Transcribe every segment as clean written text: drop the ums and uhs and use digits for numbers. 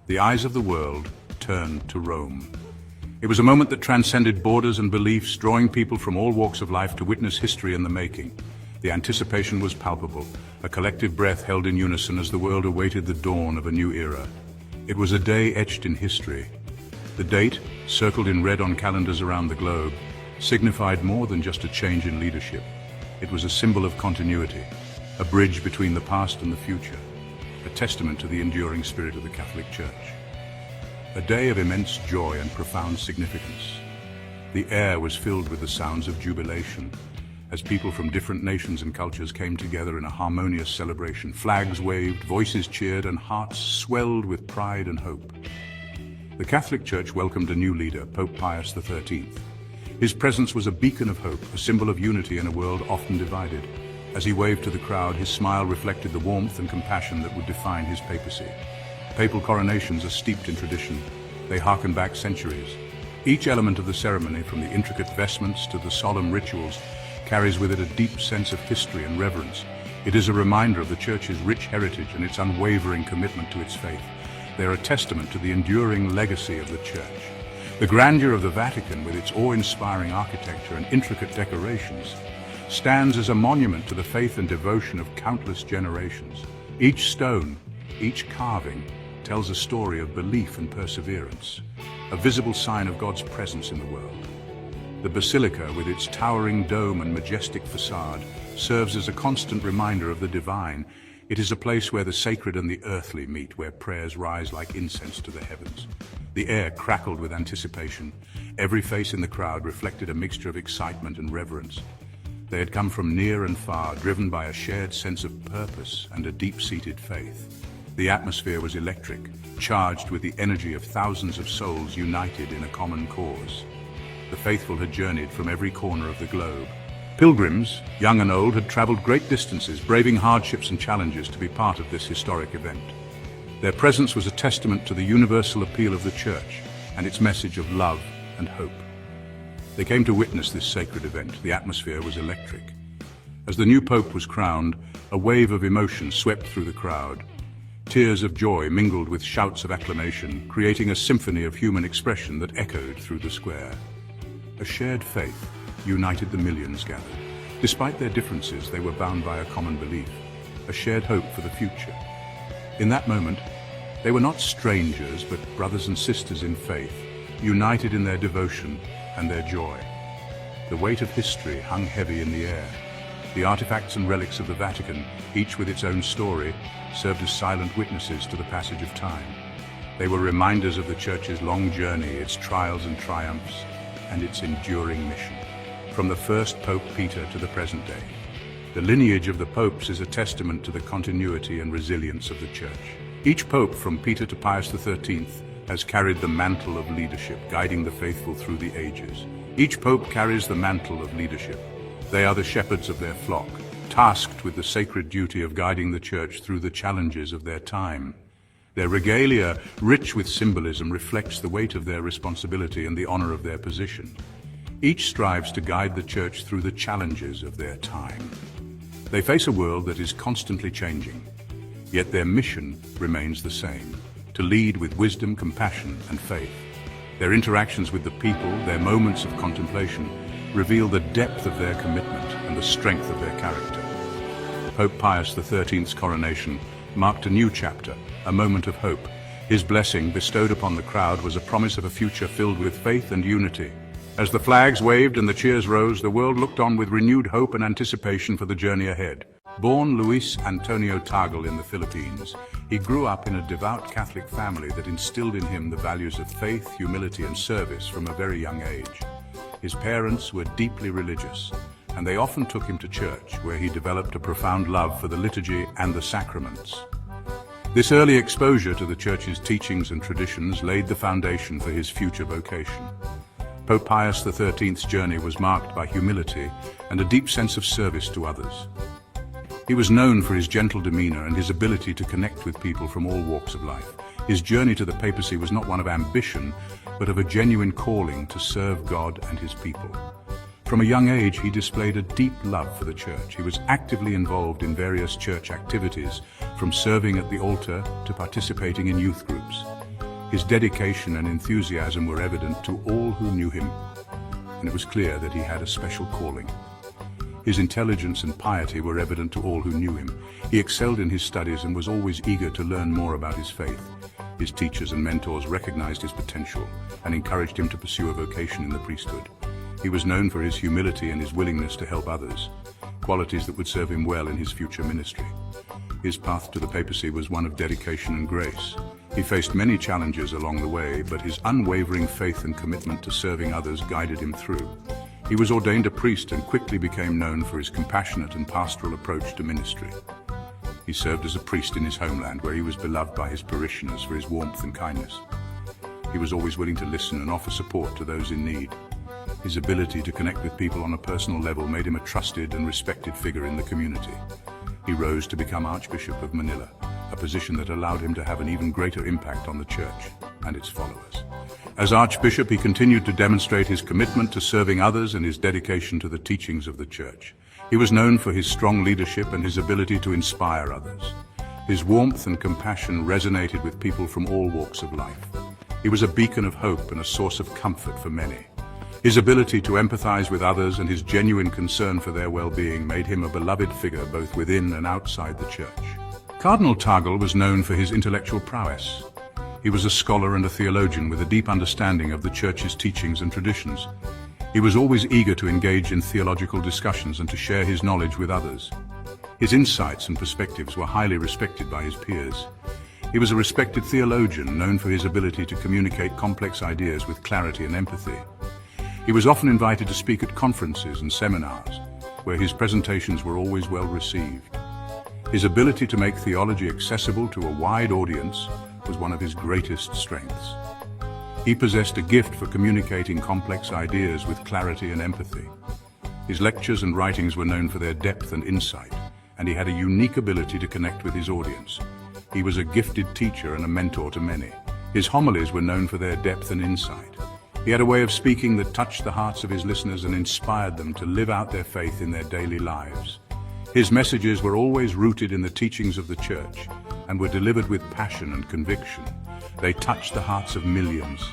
The eyes of the world turned to Rome. It was a moment that transcended borders and beliefs, drawing people from all walks of life to witness history in the making. The anticipation was palpable, a collective breath held in unison as the world awaited the dawn of a new era. It was a day etched in history. The date, circled in red on calendars around the globe, signified more than just a change in leadership. It was a symbol of continuity, a bridge between the past and the future, a testament to the enduring spirit of the Catholic Church. A day of immense joy and profound significance. The air was filled with the sounds of jubilation, as people from different nations and cultures came together in a harmonious celebration. Flags waved, voices cheered, and hearts swelled with pride and hope. The Catholic Church welcomed a new leader, Pope Pius XIII. His presence was a beacon of hope, a symbol of unity in a world often divided. As he waved to the crowd, his smile reflected the warmth and compassion that would define his papacy. Papal coronations are steeped in tradition. They harken back centuries. Each element of the ceremony, from the intricate vestments to the solemn rituals, carries with it a deep sense of history and reverence. It is a reminder of the Church's rich heritage and its unwavering commitment to its faith. They are a testament to the enduring legacy of the Church. The grandeur of the Vatican, with its awe-inspiring architecture and intricate decorations, stands as a monument to the faith and devotion of countless generations. Each stone, each carving, tells a story of belief and perseverance, a visible sign of God's presence in the world. The Basilica, with its towering dome and majestic facade, serves as a constant reminder of the divine. It is a place where the sacred and the earthly meet, where prayers rise like incense to the heavens. The air crackled with anticipation. Every face in the crowd reflected a mixture of excitement and reverence. They had come from near and far, driven by a shared sense of purpose and a deep-seated faith. The atmosphere was electric, charged with the energy of thousands of souls united in a common cause. The faithful had journeyed from every corner of the globe. Pilgrims, young and old, had traveled great distances, braving hardships and challenges to be part of this historic event. Their presence was a testament to the universal appeal of the Church and its message of love and hope. They came to witness this sacred event. The atmosphere was electric. As the new Pope was crowned, a wave of emotion swept through the crowd. Tears of joy mingled with shouts of acclamation, creating a symphony of human expression that echoed through the square. A shared faith united the millions gathered. Despite their differences, they were bound by a common belief, a shared hope for the future. In that moment, they were not strangers, but brothers and sisters in faith, united in their devotion and their joy. The weight of history hung heavy in the air. The artifacts and relics of the Vatican, each with its own story, served as silent witnesses to the passage of time. They were reminders of the Church's long journey, its trials and triumphs, and its enduring mission. From the first Pope Peter to the present day, the lineage of the popes is a testament to the continuity and resilience of the Church. Each pope, from Peter to Pius XIII, has carried the mantle of leadership, guiding the faithful through the ages. Each pope carries the mantle of leadership. They are the shepherds of their flock, tasked with the sacred duty of guiding the Church through the challenges of their time. Their regalia, rich with symbolism, reflects the weight of their responsibility and the honor of their position. Each strives to guide the Church through the challenges of their time. They face a world that is constantly changing, yet their mission remains the same: to lead with wisdom, compassion, and faith. Their interactions with the people, their moments of contemplation, reveal the depth of their commitment and the strength of their character. Pope Pius XIII's coronation marked a new chapter, a moment of hope. His blessing, bestowed upon the crowd, was a promise of a future filled with faith and unity. As the flags waved and the cheers rose, the world looked on with renewed hope and anticipation for the journey ahead. Born Luis Antonio Tagle in the Philippines, he grew up in a devout Catholic family that instilled in him the values of faith, humility, and service from a very young age. His parents were deeply religious, and they often took him to church, where he developed a profound love for the liturgy and the sacraments. This early exposure to the Church's teachings and traditions laid the foundation for his future vocation. Pope Pius XIII's journey was marked by humility and a deep sense of service to others. He was known for his gentle demeanor and his ability to connect with people from all walks of life. His journey to the papacy was not one of ambition, but of a genuine calling to serve God and his people. From a young age, he displayed a deep love for the Church. He was actively involved in various church activities, from serving at the altar to participating in youth groups. His dedication and enthusiasm were evident to all who knew him, and it was clear that he had a special calling. His intelligence and piety were evident to all who knew him. He excelled in his studies and was always eager to learn more about his faith. His teachers and mentors recognized his potential and encouraged him to pursue a vocation in the priesthood. He was known for his humility and his willingness to help others, qualities that would serve him well in his future ministry. His path to the papacy was one of dedication and grace. He faced many challenges along the way, but his unwavering faith and commitment to serving others guided him through. He was ordained a priest and quickly became known for his compassionate and pastoral approach to ministry. He served as a priest in his homeland, where he was beloved by his parishioners for his warmth and kindness. He was always willing to listen and offer support to those in need. His ability to connect with people on a personal level made him a trusted and respected figure in the community. He rose to become Archbishop of Manila, a position that allowed him to have an even greater impact on the church and its followers. As Archbishop, he continued to demonstrate his commitment to serving others and his dedication to the teachings of the church. He was known for his strong leadership and his ability to inspire others. His warmth and compassion resonated with people from all walks of life. He was a beacon of hope and a source of comfort for many. His ability to empathize with others and his genuine concern for their well-being made him a beloved figure both within and outside the church. Cardinal Tagle was known for his intellectual prowess. He was a scholar and a theologian with a deep understanding of the church's teachings and traditions. He was always eager to engage in theological discussions and to share his knowledge with others. His insights and perspectives were highly respected by his peers. He was a respected theologian known for his ability to communicate complex ideas with clarity and empathy. He was often invited to speak at conferences and seminars, where his presentations were always well received. His ability to make theology accessible to a wide audience was one of his greatest strengths. He possessed a gift for communicating complex ideas with clarity and empathy. His lectures and writings were known for their depth and insight, and he had a unique ability to connect with his audience. He was a gifted teacher and a mentor to many. His homilies were known for their depth and insight. He had a way of speaking that touched the hearts of his listeners and inspired them to live out their faith in their daily lives. His messages were always rooted in the teachings of the church and were delivered with passion and conviction. They touched the hearts of millions.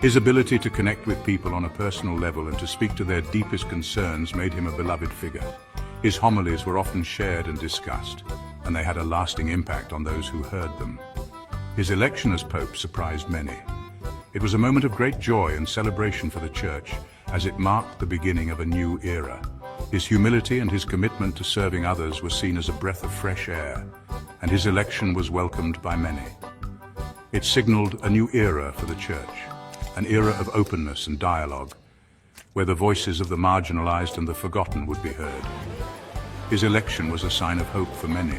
His ability to connect with people on a personal level and to speak to their deepest concerns made him a beloved figure. His homilies were often shared and discussed, and they had a lasting impact on those who heard them. His election as Pope surprised many. It was a moment of great joy and celebration for the Church, as it marked the beginning of a new era. His humility and his commitment to serving others were seen as a breath of fresh air, and his election was welcomed by many. It signaled a new era for the Church, an era of openness and dialogue, where the voices of the marginalized and the forgotten would be heard. His election was a sign of hope for many,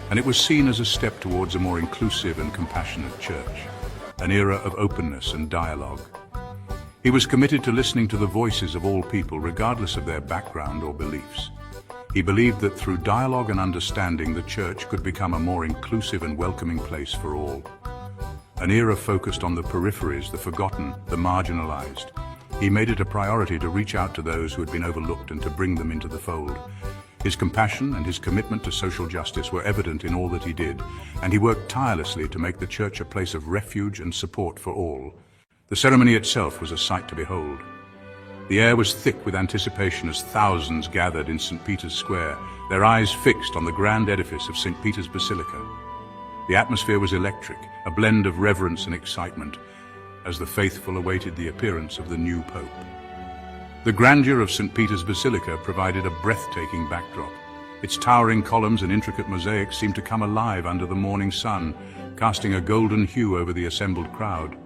and it was seen as a step towards a more inclusive and compassionate church, an era of openness and dialogue. He was committed to listening to the voices of all people, regardless of their background or beliefs. He believed that through dialogue and understanding, the church could become a more inclusive and welcoming place for all. An era focused on the peripheries, the forgotten, the marginalized. He made it a priority to reach out to those who had been overlooked and to bring them into the fold. His compassion and his commitment to social justice were evident in all that he did, and he worked tirelessly to make the church a place of refuge and support for all. The ceremony itself was a sight to behold. The air was thick with anticipation as thousands gathered in St. Peter's Square, their eyes fixed on the grand edifice of St. Peter's Basilica. The atmosphere was electric, a blend of reverence and excitement, as the faithful awaited the appearance of the new Pope. The grandeur of St. Peter's Basilica provided a breathtaking backdrop. Its towering columns and intricate mosaics seemed to come alive under the morning sun, casting a golden hue over the assembled crowd.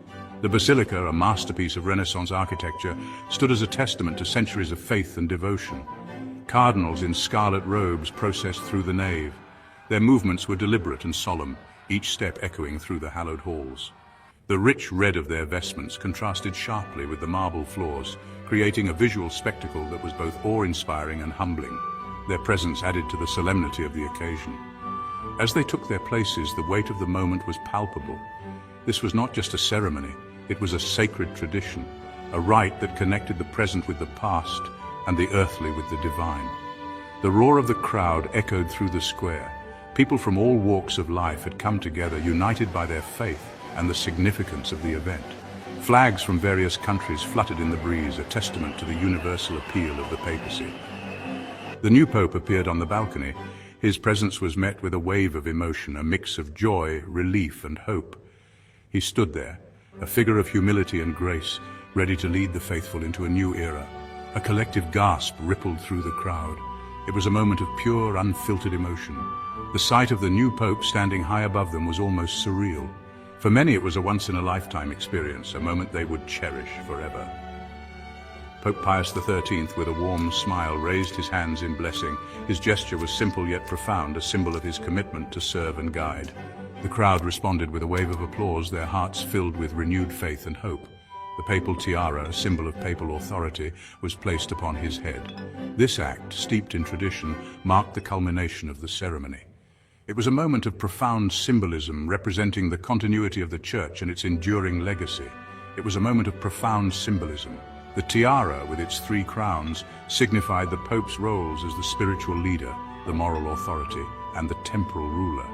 The Basilica, a masterpiece of Renaissance architecture, stood as a testament to centuries of faith and devotion. Cardinals in scarlet robes processed through the nave. Their movements were deliberate and solemn, each step echoing through the hallowed halls. The rich red of their vestments contrasted sharply with the marble floors, creating a visual spectacle that was both awe-inspiring and humbling. Their presence added to the solemnity of the occasion. As they took their places, the weight of the moment was palpable. This was not just a ceremony, it was a sacred tradition, a rite that connected the present with the past and the earthly with the divine. The roar of the crowd echoed through the square. People from all walks of life had come together, united by their faith and the significance of the event. Flags from various countries fluttered in the breeze, a testament to the universal appeal of the papacy. The new pope appeared on the balcony. His presence was met with a wave of emotion, a mix of joy, relief, and hope. He stood there, a figure of humility and grace, ready to lead the faithful into a new era. A collective gasp rippled through the crowd. It was a moment of pure, unfiltered emotion. The sight of the new pope standing high above them was almost surreal. For many, it was a once-in-a-lifetime experience, a moment they would cherish forever. Pope Pius XIII, with a warm smile, raised his hands in blessing. His gesture was simple yet profound, a symbol of his commitment to serve and guide. The crowd responded with a wave of applause, their hearts filled with renewed faith and hope. The papal tiara, a symbol of papal authority, was placed upon his head. This act, steeped in tradition, marked the culmination of the ceremony. It was a moment of profound symbolism, representing the continuity of the Church and its enduring legacy. It was a moment of profound symbolism. The tiara, with its 3 crowns, signified the Pope's roles as the spiritual leader, the moral authority, and the temporal ruler.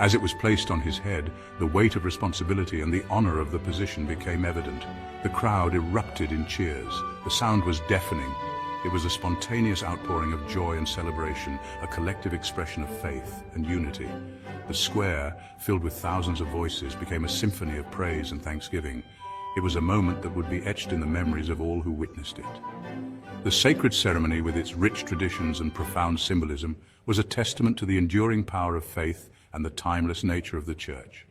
As it was placed on his head, the weight of responsibility and the honor of the position became evident. The crowd erupted in cheers. The sound was deafening. It was a spontaneous outpouring of joy and celebration, a collective expression of faith and unity. The square, filled with thousands of voices, became a symphony of praise and thanksgiving. It was a moment that would be etched in the memories of all who witnessed it. The sacred ceremony, with its rich traditions and profound symbolism, was a testament to the enduring power of faith and the timeless nature of the Church.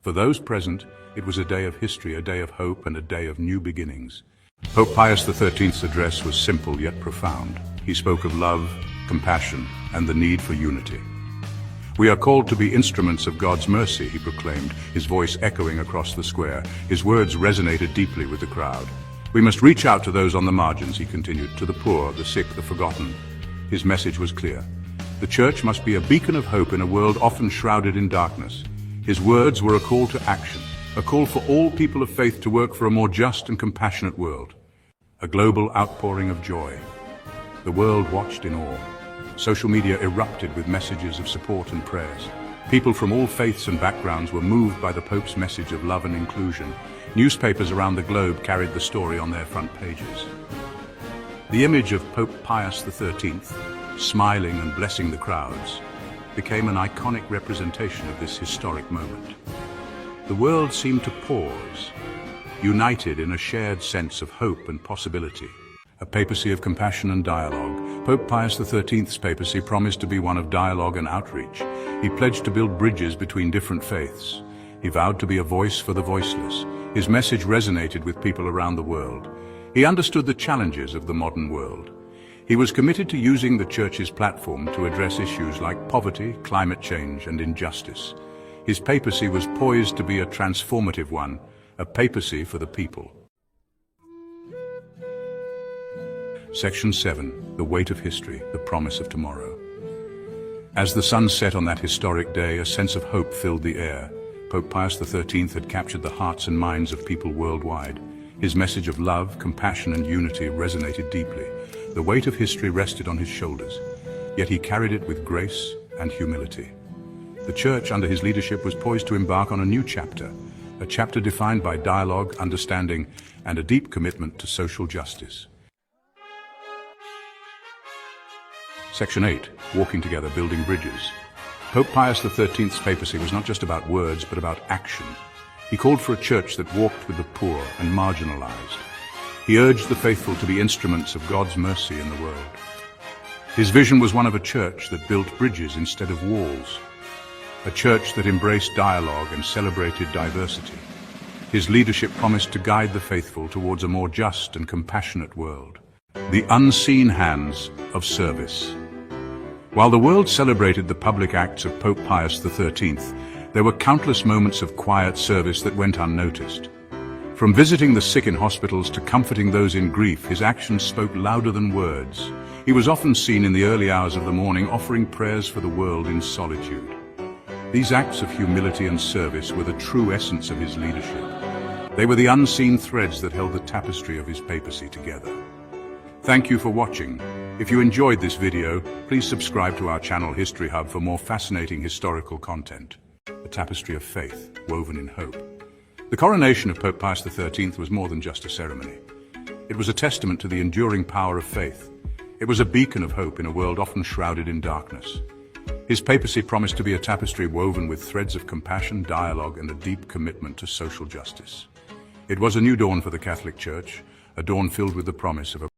For those present, it was a day of history, a day of hope, and a day of new beginnings. Pope Pius XIII's address was simple yet profound. He spoke of love, compassion, and the need for unity. "We are called to be instruments of God's mercy," he proclaimed, his voice echoing across the square. His words resonated deeply with the crowd. "We must reach out to those on the margins," he continued, "to the poor, the sick, the forgotten." His message was clear. The Church must be a beacon of hope in a world often shrouded in darkness. His words were a call to action, a call for all people of faith to work for a more just and compassionate world. A global outpouring of joy. The world watched in awe. Social media erupted with messages of support and prayers. People from all faiths and backgrounds were moved by the Pope's message of love and inclusion. Newspapers around the globe carried the story on their front pages. The image of Pope Pius XIII, smiling and blessing the crowds, became an iconic representation of this historic moment. The world seemed to pause, united in a shared sense of hope and possibility. A papacy of compassion and dialogue. Pope Pius XIII's papacy promised to be one of dialogue and outreach. He pledged to build bridges between different faiths. He vowed to be a voice for the voiceless. His message resonated with people around the world. He understood the challenges of the modern world. He was committed to using the Church's platform to address issues like poverty, climate change, and injustice. His papacy was poised to be a transformative one, a papacy for the people. Section 7. The Weight of History, the Promise of Tomorrow. As the sun set on that historic day, a sense of hope filled the air. Pope Pius XIII had captured the hearts and minds of people worldwide. His message of love, compassion, and unity resonated deeply. The weight of history rested on his shoulders, yet he carried it with grace and humility. The Church, under his leadership, was poised to embark on a new chapter, a chapter defined by dialogue, understanding, and a deep commitment to social justice. Section 8. Walking Together, Building Bridges. Pope Pius XIII's papacy was not just about words, but about action. He called for a church that walked with the poor and marginalized. He urged the faithful to be instruments of God's mercy in the world. His vision was one of a church that built bridges instead of walls, a church that embraced dialogue and celebrated diversity. His leadership promised to guide the faithful towards a more just and compassionate world. The unseen hands of service. While the world celebrated the public acts of Pope Pius XIII, there were countless moments of quiet service that went unnoticed. From visiting the sick in hospitals to comforting those in grief, his actions spoke louder than words. He was often seen in the early hours of the morning offering prayers for the world in solitude. These acts of humility and service were the true essence of his leadership. They were the unseen threads that held the tapestry of his papacy together. Thank you for watching. If you enjoyed this video, please subscribe to our channel History Hub for more fascinating historical content. A tapestry of faith, woven in hope. The coronation of Pope Pius XIII was more than just a ceremony. It was a testament to the enduring power of faith. It was a beacon of hope in a world often shrouded in darkness. His papacy promised to be a tapestry woven with threads of compassion, dialogue, and a deep commitment to social justice. It was a new dawn for the Catholic Church, a dawn filled with the promise of a